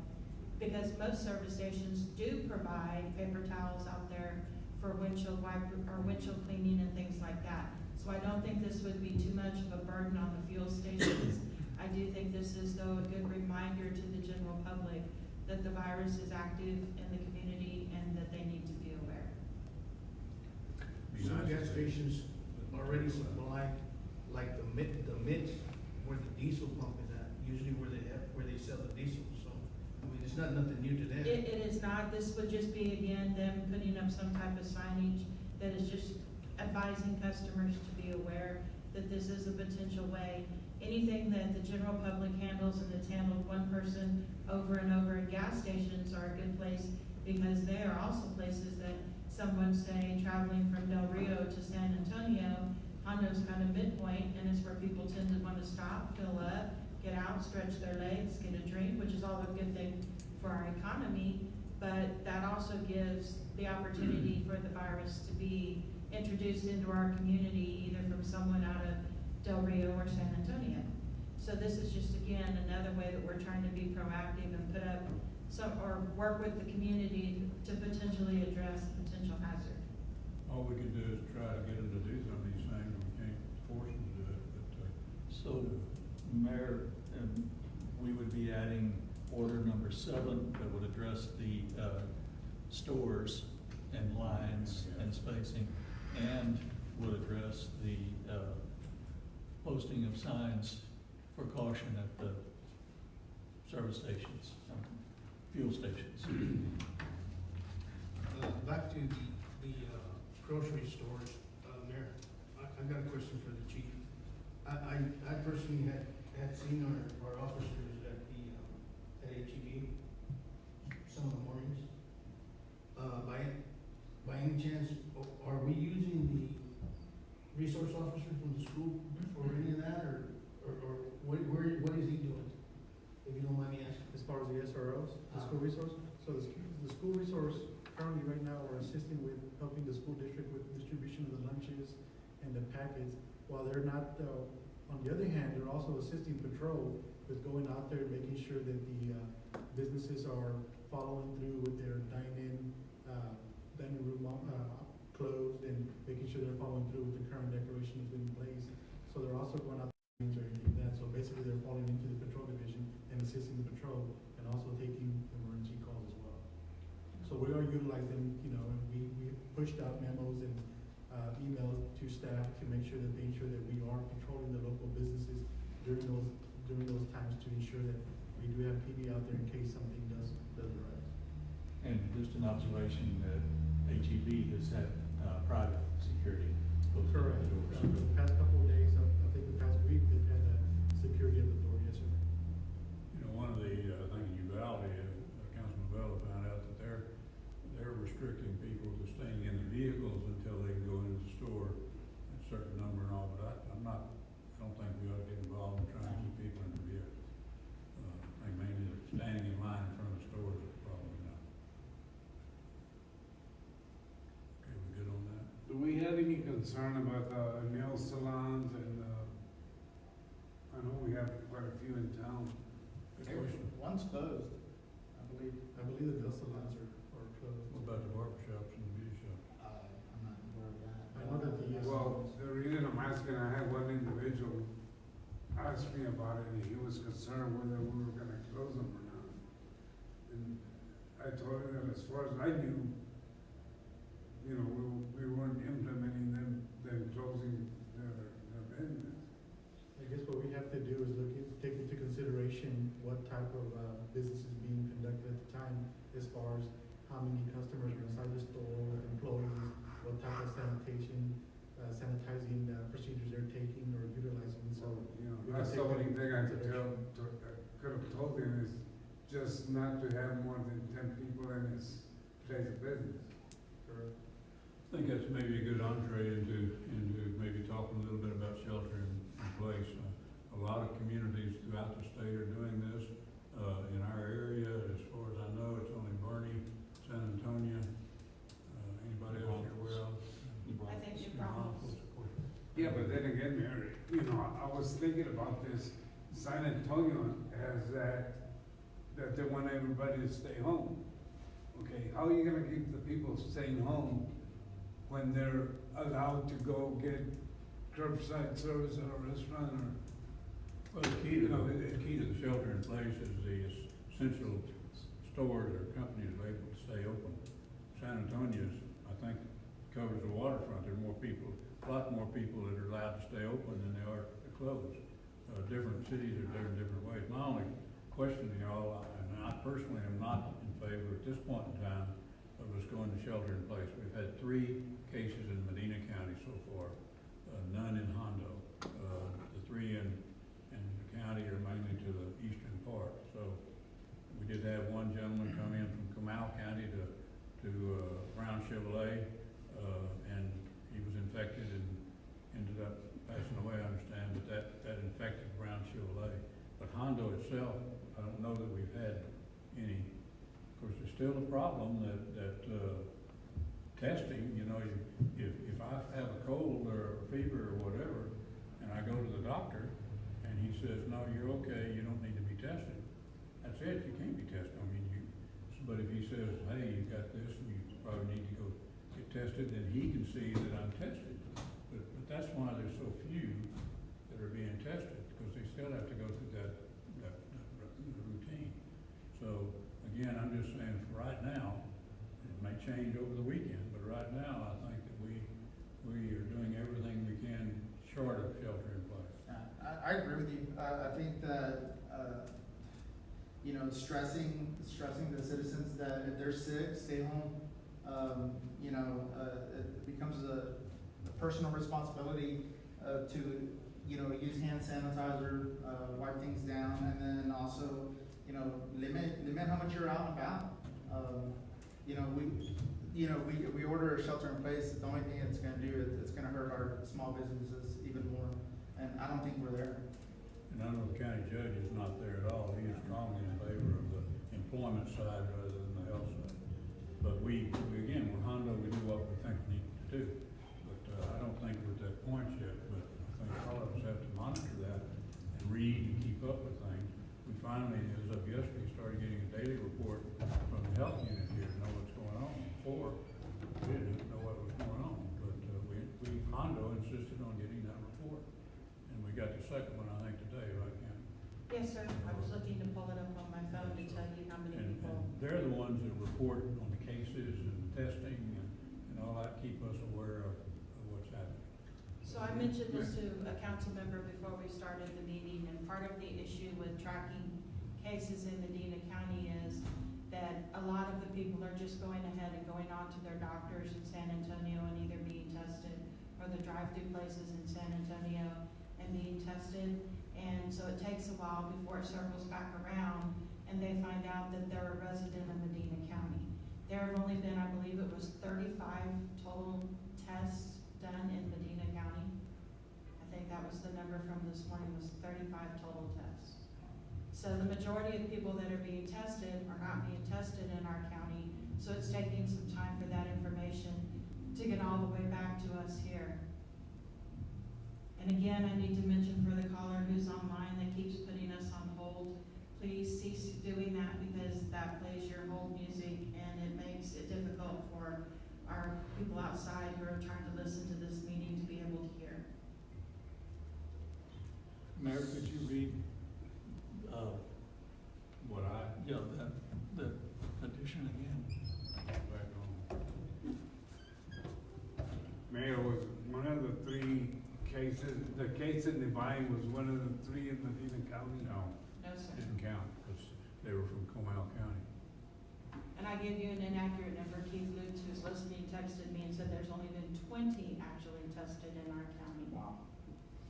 Speaker 1: because most service stations do provide paper towels out there for windshield wiper or windshield cleaning and things like that. So I don't think this would be too much of a burden on the fuel stations. I do think this is, though, a good reminder to the general public that the virus is active in the community and that they need to be aware.
Speaker 8: Some gas stations already supply, like the mitts where the diesel pump is at, usually where they sell the diesel, so, I mean, it's not nothing new to them.
Speaker 1: It is not, this would just be, again, them putting up some type of signage that is just advising customers to be aware that this is a potential way. Anything that the general public handles and that's handled one person over and over at gas stations are a good place, because they are also places that someone, say, traveling from Del Rio to San Antonio, Hondo's kind of midpoint, and it's where people tend to want to stop, fill up, get out, stretch their legs, get a drink, which is all a good thing for our economy, but that also gives the opportunity for the virus to be introduced into our community, either from someone out of Del Rio or San Antonio. So this is just, again, another way that we're trying to be proactive and put up some, or work with the community to potentially address a potential hazard.
Speaker 2: All we could do is try to get them to do some of these things, we can't force them to do it, but,
Speaker 9: So, Mayor, we would be adding order number 7 that would address the stores and lines and spacing, and would address the posting of signs for caution at the service stations, fuel stations.
Speaker 8: Back to the grocery stores, Mayor, I got a question for the chief. I personally had seen our officers at HEB some of the mornings. By any chance, are we using the resource officer from the school for any of that, or what is he doing? If you don't mind me asking.
Speaker 3: As far as the SROs, the school resource, so the school resource currently right now are assisting with helping the school district with distribution of the lunches and the packets. While they're not, on the other hand, they're also assisting patrol with going out there and making sure that the businesses are following through with their dining room closed, and making sure they're following through with the current declarations in place. So they're also going out there and doing that. So basically, they're falling into the patrol division and assisting the patrol, and also taking emergency calls as well. So we are utilizing, you know, and we pushed out memos and emails to staff to make sure that they ensure that we are patrolling the local businesses during those times, to ensure that we do have PD out there in case something does arise.
Speaker 9: And just an observation that HEB has had private security posted at
Speaker 3: Correct.
Speaker 9: the doors.
Speaker 3: For the past couple of days, I think the past week, they've had security at the door, yes, sir.
Speaker 2: you know, one of the things in Uvalde, Councilman Bella found out that they're restricting people to staying in the vehicles until they can go into the store, a certain number and all, but I don't think we ought to get involved in trying to keep people in the vehicles. I mean, mainly standing in line in front of stores is probably not. Okay, we good on that?
Speaker 6: Do we have any concern about nail salons and, I know we have quite a few in town.
Speaker 2: Good question.
Speaker 5: One's closed, I believe.
Speaker 3: I believe the nail salons are closed.
Speaker 2: What about the barber shops and the beauty shops?
Speaker 5: I'm not aware of that.
Speaker 3: I know that the,
Speaker 6: Well, the reason I'm asking, I had one individual ask me about it, and he was concerned whether we were gonna close them or not. And I told him that as far as I knew, you know, we weren't implementing them closing their business.
Speaker 3: I guess what we have to do is take into consideration what type of, business is being conducted at the time, as far as how many customers are inside the store, employees, what type of sanitizing procedures they're taking or utilizing, so.
Speaker 6: You know,
Speaker 3: we
Speaker 6: that's
Speaker 3: can
Speaker 6: the
Speaker 3: take
Speaker 6: only
Speaker 3: that
Speaker 6: thing
Speaker 3: into
Speaker 6: I could
Speaker 3: consideration.
Speaker 6: could have told him is just not to have more than 10 people in his place of business.
Speaker 3: Correct.
Speaker 2: I think that's maybe a good entree into maybe talking a little bit about shelter in place. A lot of communities throughout the state are doing this. In our area, as far as I know, it's only Bernie, San Antonio. Anybody else you're aware of?
Speaker 1: I think New Braunfels.
Speaker 6: Yeah, but then again, Mary, you know, I was thinking about this. San Antonio has that they want everybody to stay home. Okay, how are you gonna keep the people staying home when they're allowed to go get curbside service at a restaurant or?
Speaker 2: Well, the key to the shelter in place is the essential stores or companies are able to stay open. San Antonio's, I think, covers the waterfront. There are a lot more people that are allowed to stay open than they are to close. Different cities are there in different ways. My only question to y'all, and I personally am not in favor at this point in time of us going to shelter in place. We've had 3 cases in Medina County so far, none in Hondo. The 3 in the county are mainly to the eastern part. So we did have one gentleman come in from Comal County to Brown Chevrolet, and he was infected and ended up passing away, I understand, but that infected Brown Chevrolet. But Hondo itself, I don't know that we've had any. Of course, there's still a problem that testing, you know, if I have a cold or a fever or whatever, and I go to the doctor, and he says, no, you're okay, you don't need to be tested. That's it, you can't be tested. I mean, but if he says, hey, you've got this, and you probably need to go get tested, then he can see that I'm tested. But that's why there's so few that are being tested, because they still have to go through that routine. So, again, I'm just saying for right now, it may change over the weekend, but right now, I think that we are doing everything we can short of shelter in place.
Speaker 5: I agree with you. I think that, you know, stressing the citizens that if they're sick, stay home. You know, it becomes a personal responsibility to, you know, use hand sanitizer, wipe things down, and then also, you know, limit how much you're out and about. You know, we order a shelter in place. The only thing it's gonna do is it's gonna hurt our small businesses even more, and I don't think we're there.
Speaker 2: And I know the county judge is not there at all. He is strongly in favor of the employment side rather than the health side. But we again, we're Hondo, we do what we think we need to do. But I don't think we're at that point yet, but I think all of us have to monitor that and read and keep up with things. We finally, as of yesterday, started getting a daily report from the health unit here to know what's going on. Before, we didn't know what was going on, but Hondo insisted on getting that report. And we got the second one, I think, today, right, Ken?
Speaker 1: Yes, sir. I was looking to pull it up on my phone to tell you how many
Speaker 2: And
Speaker 1: people.
Speaker 2: they're the ones that report on the cases and testing and all that, keep us aware of what's happening.
Speaker 1: So I mentioned this to a council member before we started the meeting, and part of the issue with tracking cases in Medina County is that a lot of the people are just going ahead and going on to their doctors in San Antonio and either being tested, or the drive-through places in San Antonio and being tested. And so it takes a while before it circles back around and they find out that they're a resident of Medina County. There have only been, I believe it was 35 total tests done in Medina County. I think that was the number from this morning, was 35 total tests. So the majority of people that are being tested are not being tested in our county, so it's taking some time for that information to get all the way back to us here. And again, I need to mention for the caller who's online that keeps putting us on hold, please cease doing that, because that plays your hold music and it makes it difficult for our people outside who are trying to listen to this meeting to be able to hear.
Speaker 9: Mayor, could you read,
Speaker 2: What
Speaker 9: that addition again?
Speaker 2: back on.
Speaker 6: the case in Divine was one of the three in Medina County?
Speaker 2: No,
Speaker 1: No, sir.
Speaker 2: didn't count, because they were from Comal County.
Speaker 1: And I gave you an inaccurate number. Keith Lutz, who's listening, texted me and said there's only been 20 actually tested in our county.
Speaker 5: Wow.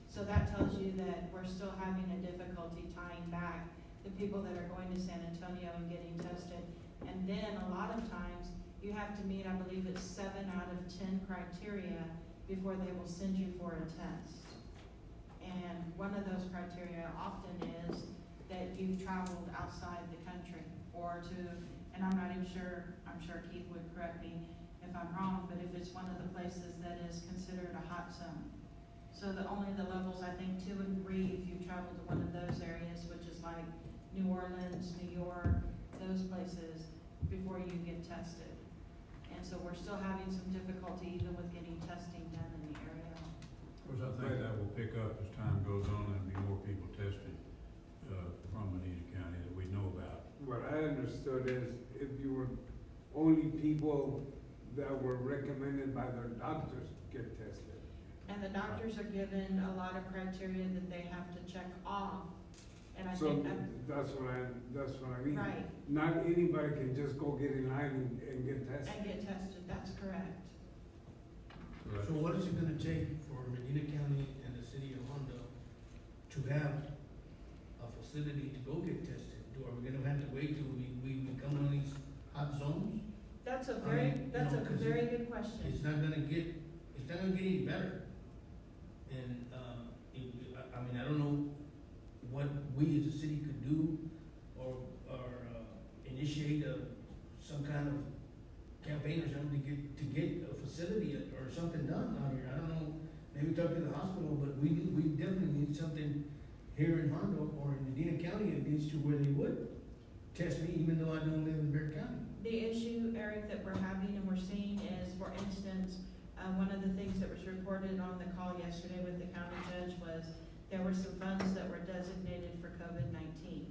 Speaker 1: So that tells you that we're still having a difficulty tying back the people that are going to San Antonio and getting tested. And then a lot of times, you have to meet, I believe it's 7 out of 10 criteria before they will send you for a test. And one of those criteria often is that you've traveled outside the country or to, and I'm not even sure, I'm sure Keith would correct me if I'm wrong, but if it's one of the places that is considered a hot zone. So only the levels, I think, 2 and 3, if you travel to one of those areas, which is like New Orleans, New York, those places, before you get tested. And so we're still having some difficulty even with getting testing done in the area.
Speaker 2: Of course, I think that will pick up as time goes on and be more people tested, from Medina County that we know about.
Speaker 6: What I understood is if you were only people that were recommended by their doctors get tested.
Speaker 1: And the doctors are given a lot of criteria that they have to check off. And I
Speaker 6: So
Speaker 1: think
Speaker 6: that's what I mean.
Speaker 1: right,
Speaker 6: Not anybody can just go get in line and get tested.
Speaker 1: and get tested, that's correct.
Speaker 2: So that's-
Speaker 8: So what is it gonna take for Medina County and the city of Hondo to have a facility to go get tested? Are we gonna have to wait till we become one of these hot zones?
Speaker 1: That's a
Speaker 8: I
Speaker 1: very,
Speaker 8: mean,
Speaker 1: that's
Speaker 8: no,
Speaker 1: a
Speaker 8: 'cause
Speaker 1: very good question.
Speaker 8: It's not gonna get any better. And, I mean, I don't know what we as a city could do or initiate some kind of campaign or something to get a facility or something done out here. I don't know, maybe talk to the hospital, but we definitely need something here in Hondo or in Medina County, at least to where they would test me, even though I don't live in Bear County.
Speaker 1: The issue, Eric, that we're having and we're seeing is, for instance, one of the things that was reported on the call yesterday with the county judge was there were some funds that were designated for COVID-19,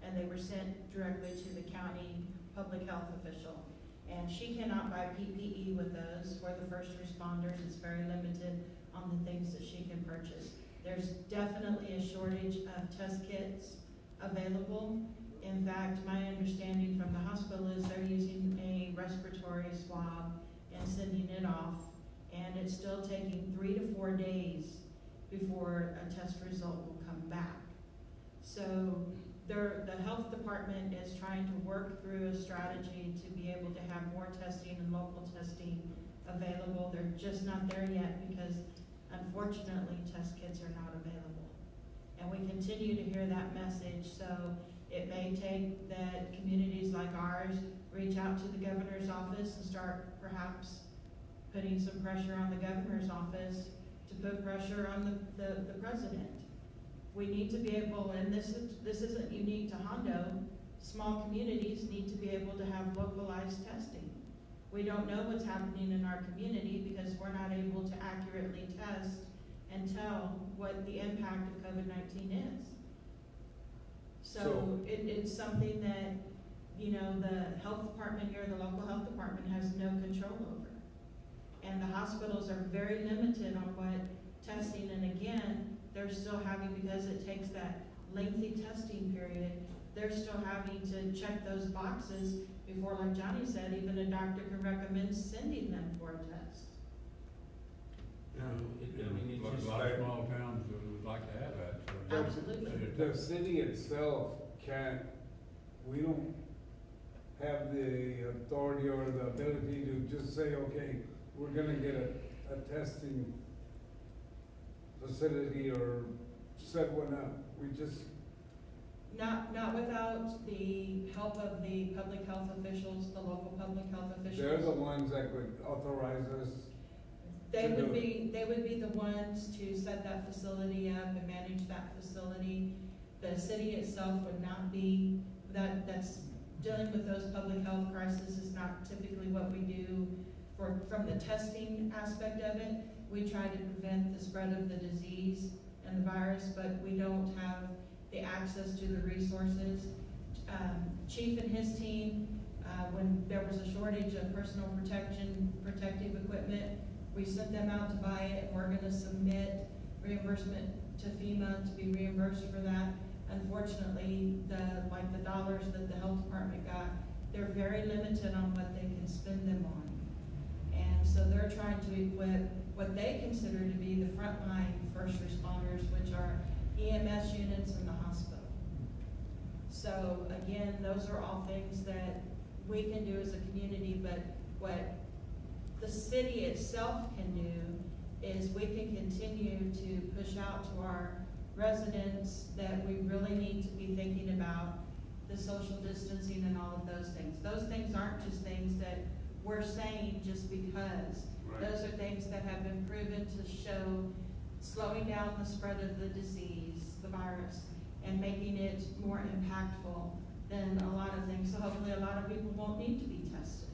Speaker 1: and they were sent directly to the county public health official. And she cannot buy PPE with those. For the first responders, it's very limited on the things that she can purchase. There's definitely a shortage of test kits available. In fact, my understanding from the hospital is they're using a respiratory swab and sending it off, and it's still taking 3 to 4 days before a test result will come back. So the health department is trying to work through a strategy to be able to have more testing and local testing available. They're just not there yet because unfortunately test kits are not available. And we continue to hear that message, so it may take that communities like ours reach out to the governor's office and start perhaps putting some pressure on the governor's office to put pressure on the president. We need to be able, and this isn't unique to Hondo, small communities need to be able to have localized testing. We don't know what's happening in our community because we're not able to accurately test and tell what the impact of COVID-19 is. So it's something that, the health department here, the local health department has no control over. And the hospitals are very limited on what testing, and again, they're still having, because it takes that lengthy testing period, they're still having to check those boxes before, like Johnny said, even a doctor can recommend sending them for a test.
Speaker 2: A lot of small towns would like to have that, so.
Speaker 1: Absolutely.
Speaker 6: The city itself we don't have the authority or the ability to just say, okay, we're gonna get a testing facility or set one up. We just,
Speaker 1: Not without the help of the public health officials, the local public health officials.
Speaker 6: they're the ones that could authorize us.
Speaker 1: They
Speaker 6: to
Speaker 1: would
Speaker 6: do it.
Speaker 1: they would be the ones to set that facility up and manage that facility. The city itself would not be, that's dealing with those public health crises is not typically what we do from the testing aspect of it. We try to prevent the spread of the disease and the virus, but we don't have the access to the resources. Chief and his team, when there was a shortage of personal protective equipment, we sent them out to buy it, and we're gonna submit reimbursement to FEMA to be reimbursed for that. Unfortunately, the dollars that the health department got, they're very limited on what they can spend them on. And so they're trying to equip what they consider to be the frontline first responders, which are EMS units in the hospital. So again, those are all things that we can do as a community, but what the city itself can do is we can continue to push out to our residents that we really need to be thinking about the social distancing and all of those things. Those things aren't just things that we're saying just because.
Speaker 6: Right.
Speaker 1: Those are things that have been proven to show slowing down the spread of the disease, the virus, and making it more impactful than a lot of things. So hopefully a lot of people won't need to be tested.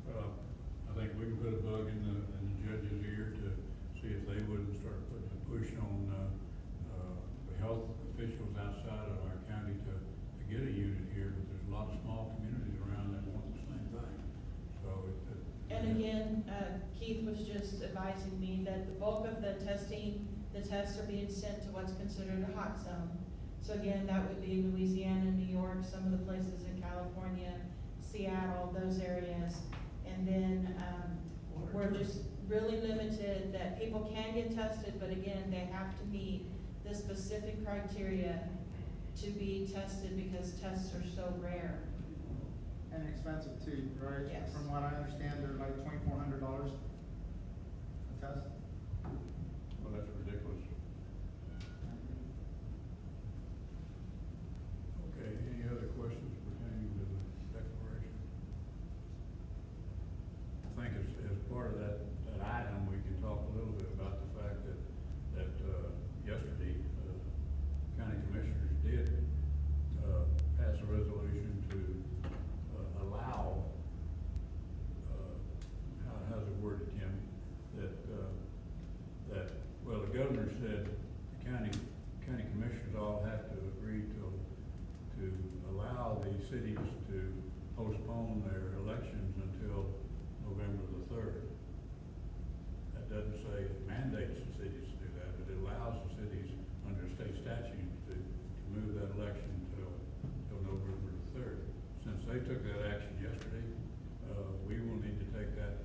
Speaker 2: I think we can put a bug in the judge's ear to see if they wouldn't start putting a push on, the health officials outside of our county to get a unit here, but there's a lot of small communities around that want the same thing, so
Speaker 1: And again, Keith was just advising me that the bulk of the testing, the tests are being sent to what's considered a hot zone. So again, that would be Louisiana, New York, some of the places in California, Seattle, those areas. And then, we're just really limited that people can get tested, but again, they have to meet the specific criteria to be tested because tests are so rare.
Speaker 5: And expensive too, right?
Speaker 1: Yes.
Speaker 5: From what I understand, they're like $2,400 a test.
Speaker 2: well, that's ridiculous. Okay, any other questions pertaining to the declaration? I think as part of that item, we can talk a little bit about the fact that yesterday, county commissioners did, pass a resolution to, allow, how's it worded, Tim? That, well, the governor said the county commissioners all have to agree to allow the cities to postpone their elections until November the 3rd. That doesn't say it mandates the cities to do that, but it allows the cities under state statute to move that election until November the 3rd. Since they took that action yesterday, we will need to take that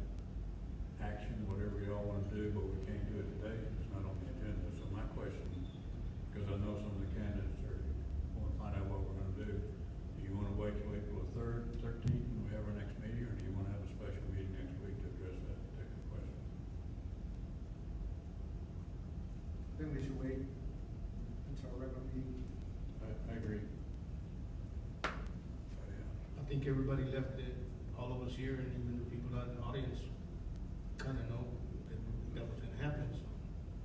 Speaker 2: action, whatever y'all wanna do, but we can't do it today, it's not on the agenda. So my question, because I know some of the candidates wanna find out what we're gonna do, do you wanna wait till April the 3rd, 13th, when we have our next meeting, or do you wanna have a special meeting next week to address that particular question?
Speaker 5: I think we should wait until our regular meeting.
Speaker 2: I agree.
Speaker 8: I think everybody left it, all of us here and even the people out in the audience kinda know that was gonna happen, so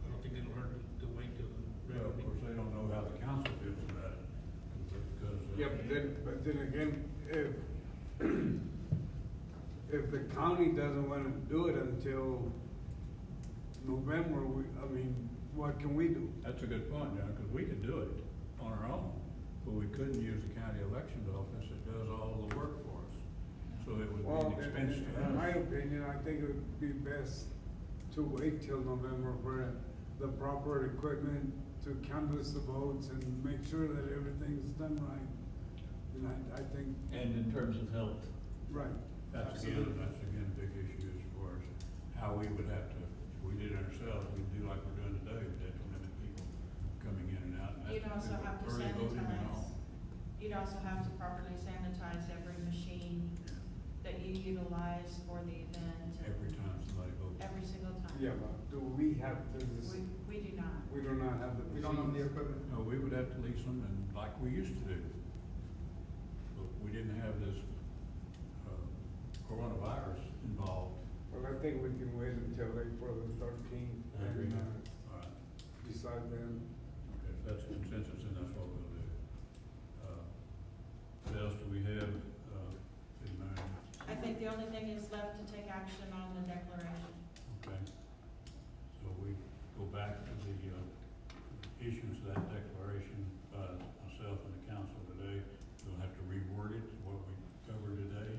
Speaker 8: I don't think it'll hurt to wait till the
Speaker 2: Well,
Speaker 8: regular
Speaker 2: of course,
Speaker 8: meeting.
Speaker 2: they don't know how the council feels about it, because.
Speaker 6: Yeah, but then again, if the county doesn't wanna do it until November, what can we do?
Speaker 2: That's a good point, John, because we could do it on our own, but we couldn't use the county elections office that does all the work for us. So it would
Speaker 6: Well,
Speaker 2: be an expense to
Speaker 6: in my
Speaker 2: us.
Speaker 6: opinion, I think it would be best to wait till November for the proper equipment to canvass the votes and make sure that everything's done right. And I think,
Speaker 9: And in terms of health,
Speaker 6: right.
Speaker 2: That's again a big issue as far as how we would have to, if we did it ourselves, we'd do like we're doing today, we'd have to limit people coming in and out. And
Speaker 1: You'd
Speaker 2: that's
Speaker 1: also have to
Speaker 2: early voting and all.
Speaker 1: sanitize. You'd also have to properly sanitize every machine that you utilize for the event.
Speaker 2: Every time somebody votes.
Speaker 1: Every single time.
Speaker 6: Yeah, but do we have,
Speaker 1: We do not.
Speaker 6: we do not have the
Speaker 5: We don't own the
Speaker 6: machines.
Speaker 5: equipment.
Speaker 2: No, we would have to lease them and like we used to do. But we didn't have this, coronavirus involved.
Speaker 6: Well, I think we can wait until April the 13th
Speaker 2: I agree.
Speaker 6: and
Speaker 2: All right.
Speaker 6: decide then.
Speaker 2: Okay, if that's consensus, then that's what we'll do. What else do we have, City Manager?
Speaker 1: I think the only thing is left to take action on the declaration.
Speaker 2: Okay. So we go back to the, issues of that declaration, myself and the council today. We'll have to reword it, to what we covered today,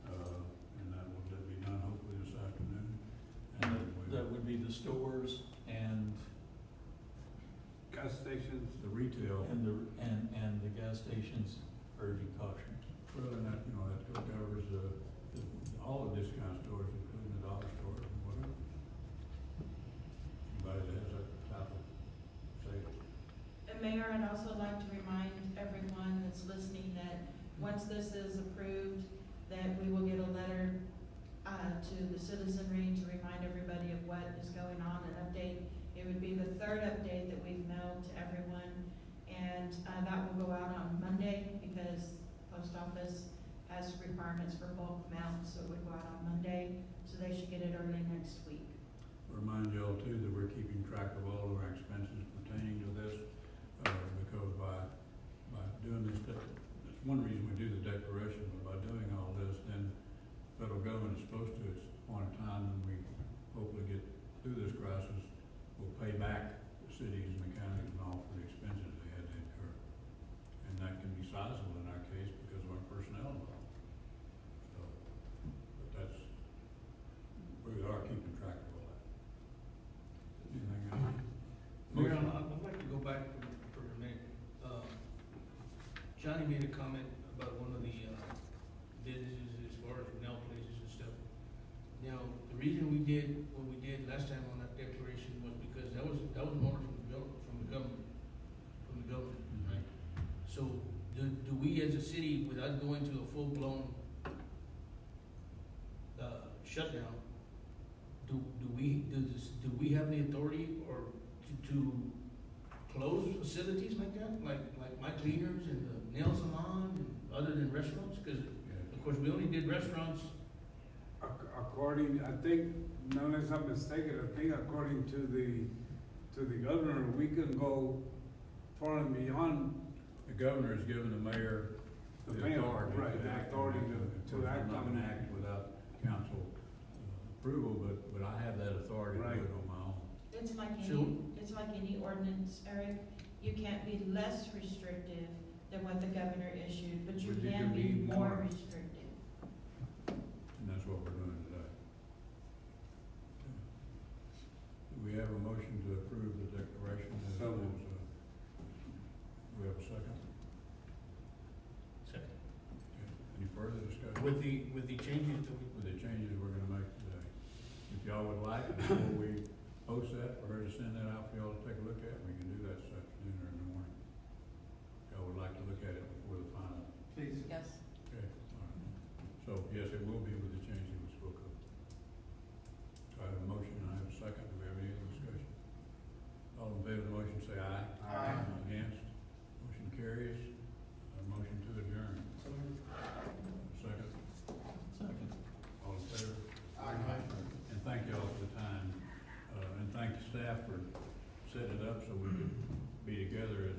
Speaker 2: and that will be done hopefully this afternoon. And then we-
Speaker 9: that would be the stores and
Speaker 6: stations.
Speaker 2: The retail.
Speaker 9: And the gas stations urging caution.
Speaker 2: Well, and that, you know, that covers, all the discount stores, including the dollar stores and whatever. Anybody that has that type of safety.
Speaker 1: And Mayor, I'd also like to remind everyone that's listening that once this is approved, that we will get a letter to the citizenry to remind everybody of what is going on, an update. It would be the third update that we've mailed to everyone, and that will go out on Monday because post office has requirements for bulk mail, so it would go out on Monday, so they should get it early next week.
Speaker 2: Remind y'all too that we're keeping track of all of our expenses pertaining to this, because by doing this, that's one reason we do the declaration, but by doing all this, then federal government is supposed to, at a point in time when we hopefully get through this crisis, will pay back the cities and the counties and all for the expenses they had to incur. And that can be sizable in our case because of our personnel involved. So, but that's, we are keeping track of all that. Anything else?
Speaker 8: Mayor, I'd like to go back for a minute. Johnny made a comment about one of the businesses as far as nail places and stuff. Now, the reason we did what we did last time on that declaration was because that was an order from the government, right? So, do we as a city, without going to a full-blown shutdown, do we have the authority or to close facilities like that, like my cleaners and the nail salon, and other than restaurants? Because of course we only did restaurants.
Speaker 6: According, I think, unless I'm mistaken, I think according to the governor, we can go far and beyond.
Speaker 2: The governor has given the mayor
Speaker 6: The
Speaker 2: the
Speaker 6: mayor,
Speaker 2: authority
Speaker 6: right,
Speaker 2: to
Speaker 6: the
Speaker 2: act.
Speaker 6: authority
Speaker 2: on it.
Speaker 6: to
Speaker 2: Of course,
Speaker 6: act
Speaker 2: I'm not
Speaker 6: on
Speaker 2: gonna
Speaker 6: it.
Speaker 2: act without council approval, but I have that authority to do
Speaker 6: Right.
Speaker 2: it on my own.
Speaker 1: It's like
Speaker 8: So-
Speaker 1: it's like any ordinance, Eric. You can't be less restrictive than what the governor issued, but you
Speaker 2: But you
Speaker 1: can
Speaker 2: can
Speaker 1: be
Speaker 2: be
Speaker 1: more
Speaker 2: more.
Speaker 1: restrictive.
Speaker 2: And that's what we're doing today. Do we have a motion to approve the declaration?
Speaker 6: So moved.
Speaker 2: Do we have a second?
Speaker 8: Second.
Speaker 2: Okay. Any further discussion?
Speaker 8: With the changes that we.
Speaker 2: With the changes we're gonna make today. If y'all would like, before we post that, for her to send that out for y'all to take a look at, we can do that this afternoon or in the morning. Y'all would like to look at it before the final.
Speaker 5: Please.
Speaker 7: Yes.
Speaker 2: Okay, all right. So, yes, it will be with the changes we spoke of. So I have a motion and I have a second. Do we have any other discussion? All in favor of the motion, say aye.
Speaker 5: Aye.
Speaker 2: Against? Motion carries. Motion to adjourn. Second.
Speaker 9: Second.
Speaker 2: All in favor?
Speaker 5: Aye.
Speaker 2: And thank y'all for the time, and thank the staff for setting it up so we could be together as